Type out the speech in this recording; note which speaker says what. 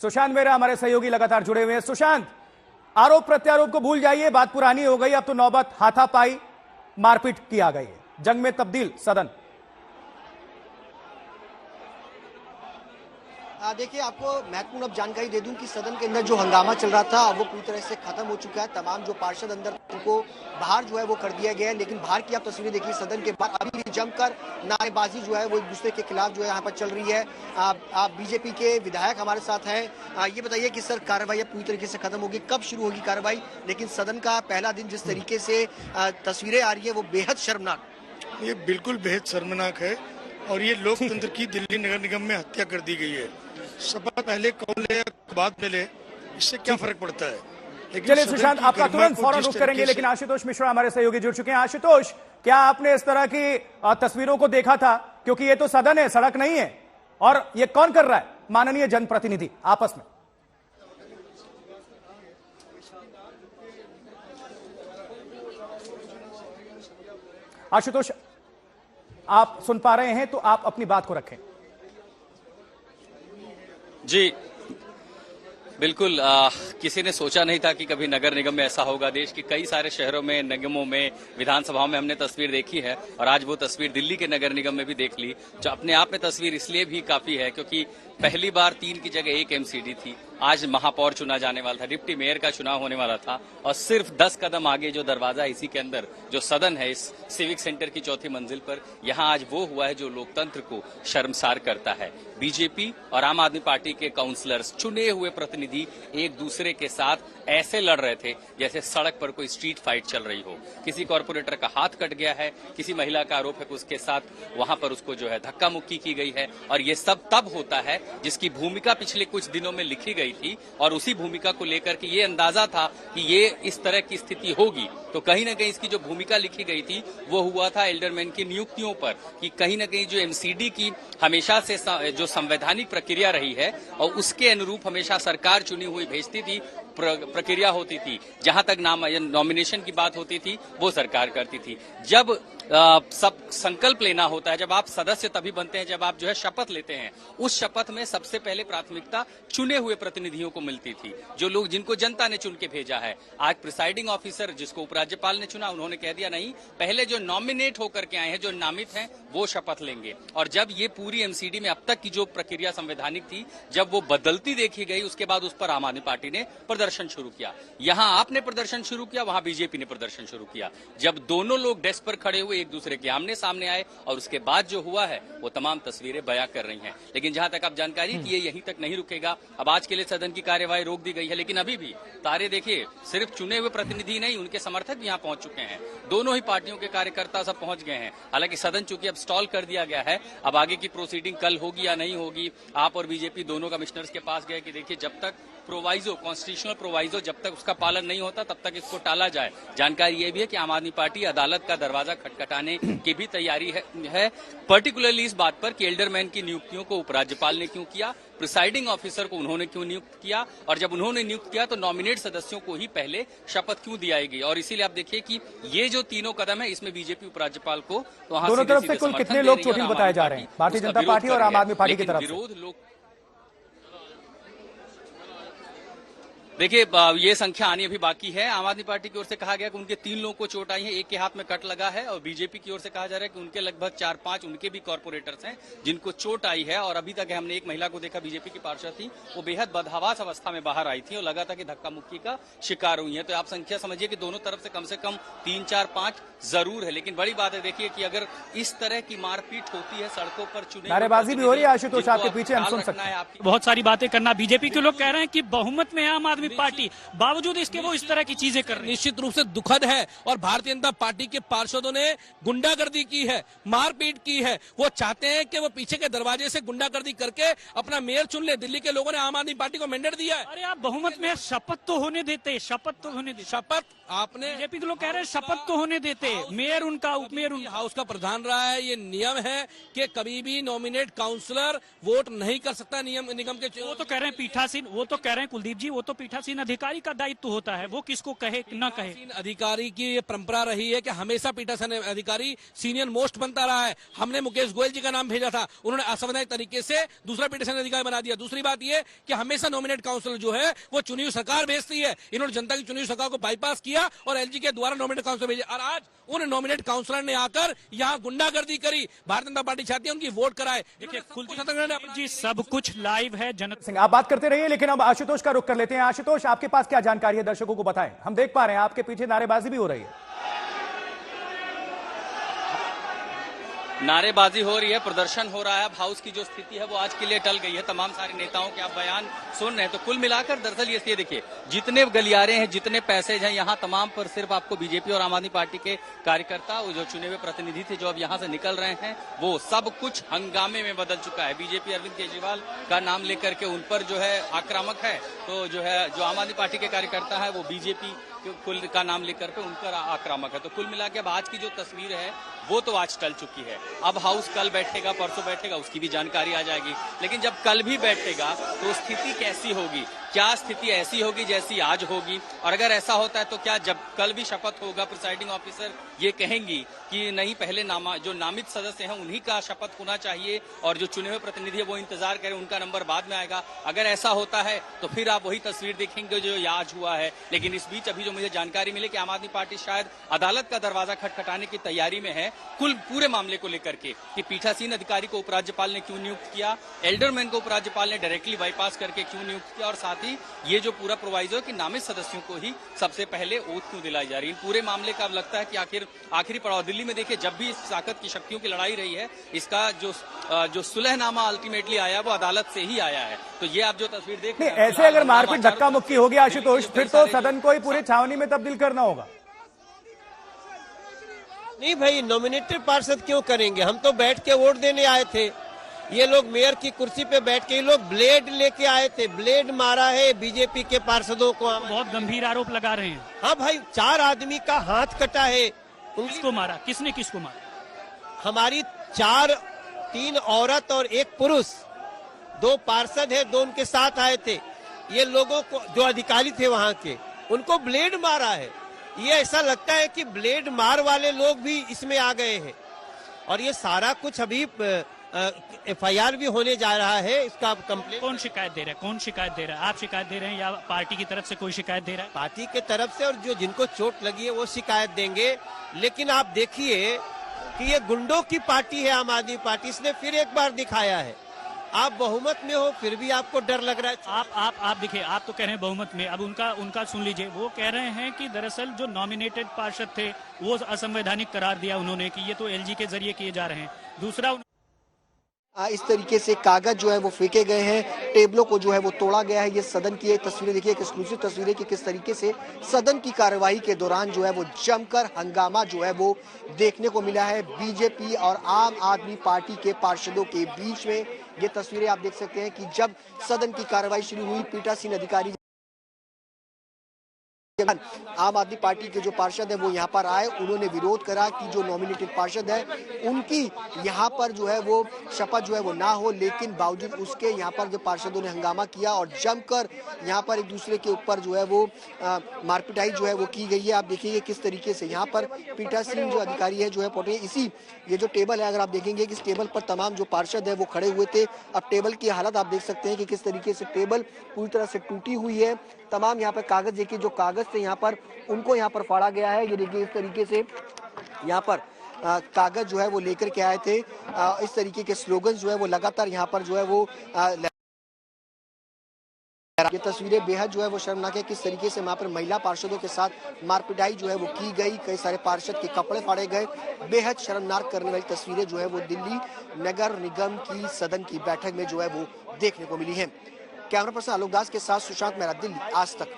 Speaker 1: सुशांत मेहरा हमारे सहयोगी लगातार जुड़े हुए हैं। सुशांत, आरोप प्रत्यारोप को भूल जाइए, बात पुरानी हो गई, अब तो नौबत हाथापाई मारपीट की आ गई है, जंग में तब्दील सदन।
Speaker 2: देखिए, आपको महत्वपूर्ण अब जानकारी दे दूं कि सदन के अंदर जो हंगामा चल रहा था वो पूरी तरह से खत्म हो चुका है। तमाम जो पार्षद अंदर उनको बाहर जो है वो कर दिया गया है, लेकिन बाहर की आप तस्वीरें देखिए सदन के बाहर अभी भी जमकर नारेबाजी जो है वो एक दूसरे के खिलाफ जो है यहाँ पर चल रही है। आप बीजेपी के विधायक हमारे साथ हैं, ये बताइए कि सर कार्रवाई अब पूरी तरीके से खत्म होगी, कब शुरू होगी कार्रवाई? लेकिन सदन का पहला दिन जिस तरीके से तस्वीरें आ रही है वो बेहद शर्मनाक।
Speaker 3: ये बिल्कुल बेहद शर्मनाक है और ये लोकतंत्र की दिल्ली नगर निगम में हत्या कर दी गई है। शपथ पहले कौन ले बाद में ले, इससे क्या फर्क पड़ता है?
Speaker 1: चलिए सुशांत, आपका तुरंत फौरन रुख करेंगे, लेकिन आशुतोष मिश्रा हमारे सहयोगी जुड़ चुके हैं। आशुतोष, क्या आपने इस तरह की तस्वीरों को देखा था? क्योंकि ये तो सदन है, सड़क नहीं है, और ये कौन कर रहा है? माननीय जनप्रतिनिधि आपस में। आशुतोष, आप सुन पा रहे हैं तो आप अपनी बात को रखें।
Speaker 4: जी बिल्कुल, किसी ने सोचा नहीं था कि कभी नगर निगम में ऐसा होगा। देश के कई सारे शहरों में, निगमों में, विधानसभाओं में हमने तस्वीर देखी है और आज वो तस्वीर दिल्ली के नगर निगम में भी देख ली, जो अपने आप में तस्वीर इसलिए भी काफी है क्योंकि पहली बार 3 की जगह 1 एमसीडी थी। आज महापौर चुना जाने वाला था, डिप्टी मेयर का चुनाव होने वाला था और सिर्फ 10 कदम आगे जो दरवाजा इसी के अंदर जो सदन है, इस सिविक सेंटर की 4थी मंजिल पर, यहां आज वो हुआ है जो लोकतंत्र को शर्मसार करता है। बीजेपी और आम आदमी पार्टी के काउंसलर्स, चुने हुए प्रतिनिधि एक दूसरे के साथ ऐसे लड़ रहे थे जैसे सड़क पर कोई स्ट्रीट फाइट चल रही हो। किसी कॉर्पोरेटर का हाथ कट गया है, किसी महिला का आरोप है कि उसके साथ वहां पर उसको जो है धक्का मुक्की की गई है, और ये सब तब होता है जिसकी भूमिका पिछले कुछ दिनों में लिखी गई थी और उसी भूमिका को लेकर के ये अंदाजा था कि ये इस तरह की स्थिति होगी। तो कहीं ना कहीं इसकी जो भूमिका लिखी गई थी वो हुआ था एल्डरमैन की नियुक्तियों पर, कि कहीं ना कहीं जो एमसीडी की हमेशा से जो संवैधानिक प्रक्रिया रही है और उसके अनुरूप हमेशा सरकार चुनी हुई भेजती थी, प्रक्रिया होती थी। जहां तक नॉमिनेशन की बात होती थी वो सरकार करती थी। जब सब संकल्प लेना होता है, जब आप सदस्य तभी बनते हैं जब आप जो है शपथ लेते हैं। उस शपथ में सबसे पहले प्राथमिकता चुने हुए प्रतिनिधियों को मिलती थी, जो लोग जिनको जनता ने चुन के भेजा है। आज प्रिसाइडिंग ऑफिसर जिसको उपराज्यपाल ने चुना, उन्होंने कह दिया नहीं, पहले जो नॉमिनेट होकर के आए हैं, जो नामित हैं, वो शपथ लेंगे। और जब ये पूरी एमसीडी में अब तक की जो प्रक्रिया संवैधानिक थी, जब वो बदलती देखी गई, उसके बाद उस पर आम आदमी पार्टी ने प्रदर्शन शुरू किया। यहां आपने प्रदर्शन शुरू किया, वहां बीजेपी ने प्रदर्शन शुरू किया। जब दोनों लोग डेस्क पर खड़े हुए एक दूसरे के आमने सामने आए और उसके बाद जो हुआ है वो तमाम तस्वीरें बयां कर रही हैं। लेकिन जहां तक आप जानकारी कि ये यहीं तक नहीं रुकेगा, अब आज के लिए सदन की कार्यवाही रोक दी गई है, लेकिन अभी भी तारे देखिए, सिर्फ चुने हुए प्रतिनिधि नहीं, उनके समर्थक भी यहां पहुंच चुके हैं। दोनों ही पार्टियों के कार्यकर्ता सब पहुंच गए हैं। हालांकि सदन चूंकि अब स्टॉल कर दिया गया है, अब आगे की प्रोसीडिंग कल होगी या नहीं होगी, आप और बीजेपी दोनों कमिश्नर्स के पास गए कि देखिए जब तक प्रोवाइजो, कॉन्स्टिट्यूशनल प्रोवाइजो जब तक उसका पालन नहीं होता तब तक इसको टाला जाए। जानकारी ये भी है कि आम आदमी पार्टी अदालत का दरवाजा खटखटाने की भी तैयारी है पर्टिकुलरली इस बात पर कि एल्डरमैन की नियुक्तियों को उपराज्यपाल ने क्यों किया, प्रिसाइडिंग ऑफिसर को उन्होंने क्यों नियुक्त किया, और जब उन्होंने नियुक्त किया तो नॉमिनेट सदस्यों को ही पहले शपथ क्यों दिलाई गई। और इसीलिए आप देखिए कि ये जो तीनों कदम है, इसमें बीजेपी उपराज्यपाल को तो
Speaker 1: दोनों तरफ से कुल कितने लोग चोटिल बताए जा रहे हैं, भारतीय जनता पार्टी और आम आदमी पार्टी की तरफ से?
Speaker 4: विरोध लोग देखिए, ये संख्या आनी अभी बाकी है। आम आदमी पार्टी की ओर से कहा गया कि उनके 3 लोगों को चोट आई है, एक के हाथ में कट लगा है, और बीजेपी की ओर से कहा जा रहा है कि उनके लगभग 4-5 उनके भी कॉर्पोरेटर्स हैं जिनको चोट आई है। और अभी तक हमने एक महिला को देखा, बीजेपी की पार्षद थी, वो बेहद बदहवास अवस्था में बाहर आई थी और लगा था कि धक्का मुक्की का शिकार हुई है। तो आप संख्या समझिए कि दोनों तरफ से कम 3, 4, 5 जरूर है। लेकिन बड़ी बात है देखिए कि अगर इस तरह की मारपीट होती है सड़कों पर, चुने
Speaker 1: नारेबाजी भी हो रही है आशुतोष आपके पीछे, हम सुन सकते हैं।
Speaker 5: बहुत सारी बातें करना, बीजेपी के लोग कह रहे हैं कि बहुमत में है आम आदमी पार्टी, बावजूद इसके वो इस तरह की चीजें कर रहे हैं।
Speaker 6: निश्चित रूप से दुखद है और भारतीय जनता पार्टी के पार्षदों ने गुंडागर्दी की है, मारपीट की है। वो चाहते हैं कि वो पीछे के दरवाजे से गुंडागर्दी करके अपना मेयर चुन ले। दिल्ली के लोगों ने आम आदमी पार्टी को मैंडेट दिया है।
Speaker 5: अरे आप बहुमत में शपथ तो होने देते, शपथ तो होने देते।
Speaker 6: शपथ आपने,
Speaker 5: बीजेपी के लोग कह रहे हैं शपथ तो होने देते, मेयर उनका, उपमेयर उनका,
Speaker 6: हाउस का प्रधान रहा है। ये नियम है कि कभी भी नॉमिनेट काउंसलर वोट नहीं कर सकता निगम के।
Speaker 5: वो तो कह रहे हैं पीठासीन, वो तो कह रहे हैं कुलदीप जी, वो तो पीठासीन अधिकारी का दायित्व होता है, वो किसको कहे न कहे।
Speaker 6: पीठासीन अधिकारी की ये परंपरा रही है कि हमेशा पीठासीन अधिकारी सीनियर मोस्ट बनता रहा है। हमने मुकेश गोयल जी का नाम भेजा था, उन्होंने असंवैधानिक तरीके से दूसरा पीठासीन अधिकारी बना दिया। दूसरी बात ये कि हमेशा नॉमिनेट काउंसिलर जो है वो चुनी हुई सरकार भेजती है, इन्होंने जनता की चुनी हुई सरकार को बाईपास किया और एलजी के द्वारा नॉमिनेट काउंसिलर भेजे, और आज उन नॉमिनेट काउंसिलर ने आकर यहाँ गुंडागर्दी करी। भारतीय जनता पार्टी चाहती है उनकी वोट कराए।
Speaker 5: जी सब कुछ लाइव है। जनता
Speaker 1: सिंह आप बात करते रहिए, लेकिन अब आशुतोष का रुख कर लेते हैं। आशुतोष, आपके पास क्या जानकारी है, दर्शकों को बताएं। हम देख पा रहे हैं आपके पीछे नारेबाजी भी हो रही है।
Speaker 4: नारेबाजी हो रही है, प्रदर्शन हो रहा है। अब हाउस की जो स्थिति है वो आज के लिए टल गई है। तमाम सारे नेताओं के आप बयान सुन रहे हैं। तो कुल मिलाकर दरअसल ये देखिए, जितने गलियारे हैं, जितने पैसेज हैं, यहाँ तमाम पर सिर्फ आपको बीजेपी और आम आदमी पार्टी के कार्यकर्ता, जो चुने हुए प्रतिनिधि थे, जो अब यहाँ से निकल रहे हैं, वो सब कुछ हंगामे में बदल चुका है। बीजेपी अरविंद केजरीवाल का नाम लेकर के उन पर जो है आक्रामक है, तो जो है जो आम आदमी पार्टी के कार्यकर्ता है वो बीजेपी कुल का नाम लेकर के उन पर आक्रामक है। तो कुल मिला के अब आज की जो तस्वीर है वो तो आज टल चुकी है। अब हाउस कल बैठेगा, परसों बैठेगा, उसकी भी जानकारी आ जाएगी। लेकिन जब कल भी बैठेगा तो स्थिति कैसी होगी, क्या स्थिति ऐसी होगी जैसी आज होगी? और अगर ऐसा होता है तो क्या जब कल भी शपथ होगा प्रिसाइडिंग ऑफिसर ये कहेंगी कि नहीं, पहले जो नामित सदस्य हैं उन्हीं का शपथ होना चाहिए और जो चुने हुए प्रतिनिधि है वो इंतजार करें, उनका नंबर बाद में आएगा? अगर ऐसा होता है तो फिर आप वही तस्वीर देखेंगे जो आज हुआ है। लेकिन इस बीच अभी जो मुझे जानकारी मिली कि आम आदमी पार्टी शायद अदालत का दरवाजा खटखटाने की तैयारी में है पूरे मामले को लेकर के, कि पीठासीन अधिकारी को उपराज्यपाल ने क्यों नियुक्त किया, एल्डरमैन को उपराज्यपाल ने डायरेक्टली बाईपास करके क्यों नियुक्त किया, और साथ ही ये जो पूरा प्रोवाइजो कि नामित सदस्यों को ही सबसे पहले ओथ क्यों दिलाई जा रही है। पूरे मामले का अब लगता है कि आखिरी पड़ाव दिल्ली में देखिए, जब भी इस ताकत की शक्तियों की लड़ाई रही है, इसका जो सुलहनामा अल्टीमेटली आया वो अदालत से ही आया है। तो ये आप जो तस्वीर देख रहे हैं,
Speaker 1: ऐसे अगर मारपीट धक्का मुक्की होगी आशुतोष, फिर तो सदन को ही पूरी छावनी में तब्दील करना होगा।
Speaker 7: नहीं भाई, नॉमिनेटेड पार्षद क्यों करेंगे? हम तो बैठ के वोट देने आए थे। ये लोग मेयर की कुर्सी पे बैठ के, ये लोग ब्लेड लेके आए थे, ब्लेड मारा है बीजेपी के पार्षदों को।
Speaker 5: बहुत गंभीर आरोप लगा रहे हैं।
Speaker 7: हाँ भाई, 4 आदमी का हाथ कटा है।
Speaker 5: किसको मारा, किसने किसको मारा?
Speaker 7: हमारी 3 औरत और 1 पुरुष, 2 पार्षद है, 2 उनके साथ आए थे। ये लोगों को, जो अधिकारी थे वहां के, उनको ब्लेड मारा है। ये ऐसा लगता है कि ब्लेड मार वाले लोग भी इसमें आ गए हैं। और ये सारा कुछ अभी FIR भी होने जा रहा है। इसका कंप्लेंट
Speaker 5: कौन शिकायत दे रहा है? कौन शिकायत दे रहा है? आप शिकायत दे रहे हैं या पार्टी की तरफ से कोई शिकायत दे रहा है?
Speaker 7: पार्टी के तरफ से, और जो जिनको चोट लगी है वो शिकायत देंगे। लेकिन आप देखिए कि ये गुंडों की पार्टी है आम आदमी पार्टी। इसने फिर एक बार दिखाया है। आप बहुमत में हो फिर भी आपको डर लग रहा है।
Speaker 5: आप देखिए, आप तो कह रहे हैं बहुमत में, अब उनका सुन लीजिए। वो कह रहे हैं कि दरअसल जो नॉमिनेटेड पार्षद थे वो असंवैधानिक करार दिया उन्होंने, कि ये तो एलजी के जरिए किए जा रहे हैं। दूसरा,
Speaker 2: इस तरीके से कागज जो है वो फेंके गए हैं, टेबलों को जो है वो तोड़ा गया है। ये सदन की तस्वीरें देखिए, एक एक्सक्लूसिव तस्वीरें कि किस तरीके से सदन की कार्यवाही के दौरान जो है वो जमकर हंगामा जो है वो देखने को मिला है बीजेपी और आम आदमी पार्टी के पार्षदों के बीच में। ये तस्वीरें आप देख सकते हैं कि जब सदन की कार्यवाही शुरू हुई, पीठासीन अधिकारी आम आदमी पार्टी के जो पार्षद है वो यहाँ पर आए, उन्होंने विरोध करा कि जो नॉमिनेटेड पार्षद है उनकी यहाँ पर जो है वो शपथ जो है वो ना हो। लेकिन बावजूद उसके यहाँ पर जो पार्षदों ने हंगामा किया और जमकर यहाँ पर एक दूसरे के ऊपर जो है वो मारपिटाई जो है वो की गई है। आप देखिए किस तरीके से यहाँ पर पीठासीन जो अधिकारी है जो है पहुंचे। इसी ये जो टेबल है, अगर आप देखेंगे कि इस टेबल पर तमाम जो पार्षद है वो खड़े हुए थे। अब टेबल की हालत आप देख सकते हैं कि किस तरीके से टेबल पूरी तरह से टूटी हुई है। तमाम यहाँ पर कागज, देखिए जो कागज थे यहाँ पर उनको यहाँ पर फाड़ा गया है। ये देखिए इस तरीके से यहाँ पर कागज जो है वो लेकर के आए थे। इस तरीके के स्लोगन जो है वो लगातार यहाँ पर जो है वो ये तस्वीरें बेहद जो है वो शर्मनाक है। किस तरीके से वहाँ पर महिला पार्षदों के साथ मारपिटाई जो है वो की गई, कई सारे पार्षद के कपड़े फाड़े गए। बेहद शर्मनाक करने वाली तस्वीरें जो है वो दिल्ली नगर निगम की सदन की बैठक में जो है वो देखने को मिली है। कैमरा पर्सन आलोक दास के साथ सुशांत मेहरा, दिल्ली आज तक।